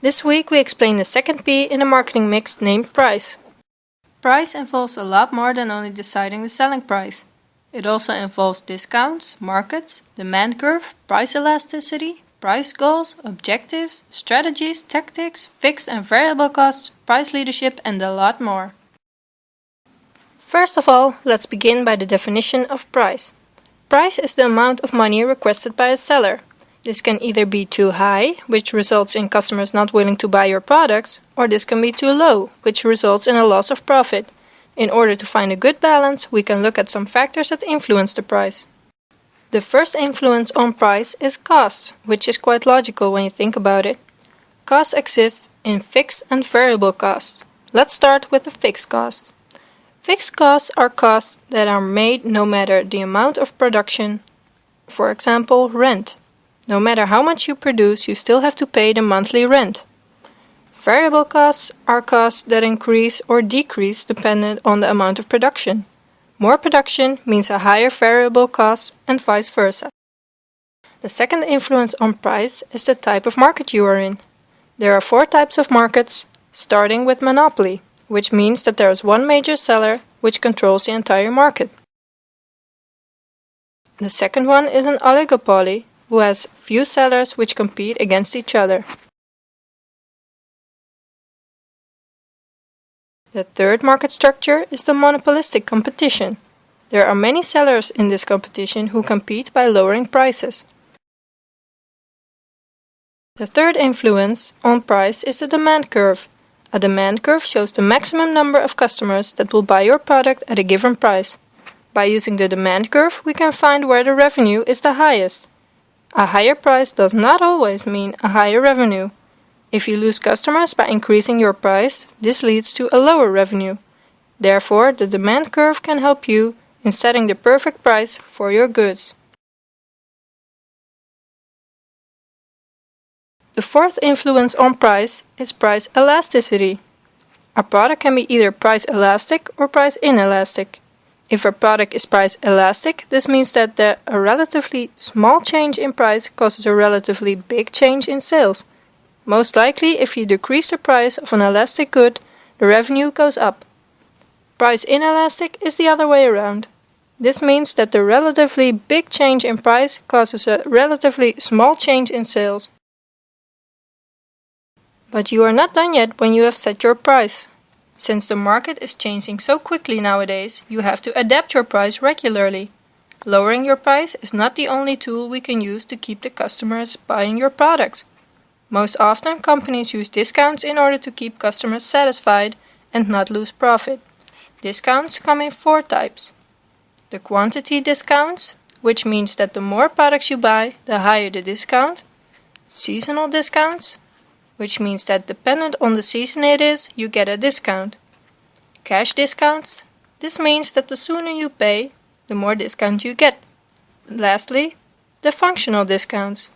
This week we explain the second P in a marketing mix named price. Price involves a lot more than only deciding the selling price. It also involves discounts, markets, demand curve, price elasticity, price goals, objectives, strategies, tactics, fixed and variable costs, price leadership, and a lot more. First of all, let's begin by the definition of price. Price is the amount of money requested by a seller. This can either be too high, which results in customers not willing to buy your products, or this can be too low, which results in a loss of profit. In order to find a good balance, we can look at some factors that influence the price. The first influence on price is cost, which is quite logical when you think about it. Costs exist in fixed and variable costs. Let's start with the fixed cost. Fixed costs are costs that are made no matter the amount of production. For example, rent. No matter how much you produce, you still have to pay the monthly rent. Variable costs are costs that increase or decrease dependent on the amount of production. More production means a higher variable cost and vice versa. The second influence on price is the type of market you are in. There are 4 types of markets, starting with monopoly, which means that there is one major seller which controls the entire market. The second one is an oligopoly, who has few sellers which compete against each other. The third market structure is the monopolistic competition. There are many sellers in this competition who compete by lowering prices. The third influence on price is the demand curve. A demand curve shows the maximum number of customers that will buy your product at a given price. By using the demand curve, we can find where the revenue is the highest. A higher price does not always mean a higher revenue. If you lose customers by increasing your price, this leads to a lower revenue. Therefore, the demand curve can help you in setting the perfect price for your goods. The fourth influence on price is price elasticity. A product can be either price elastic or price inelastic. If a product is price elastic, this means that a relatively small change in price causes a relatively big change in sales. Most likely, if you decrease the price of an elastic good, the revenue goes up. Price inelastic is the other way around. This means that the relatively big change in price causes a relatively small change in sales. But you are not done yet when you have set your price. Since the market is changing so quickly nowadays, you have to adapt your price regularly. Lowering your price is not the only tool we can use to keep the customers buying your products. Most often, companies use discounts in order to keep customers satisfied and not lose profit. Discounts come in 4 types. The quantity discounts, which means that the more products you buy, the higher the discount. Seasonal discounts, which means that dependent on the season it is, you get a discount. Cash discounts. This means that the sooner you pay, the more discount you get. Lastly, the functional discounts.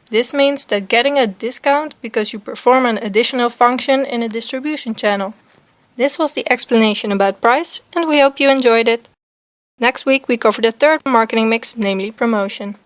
This means that getting a discount because you perform an additional function in a distribution channel. This was the explanation about price, and we hope you enjoyed it. Next week we cover the third marketing mix, namely promotion.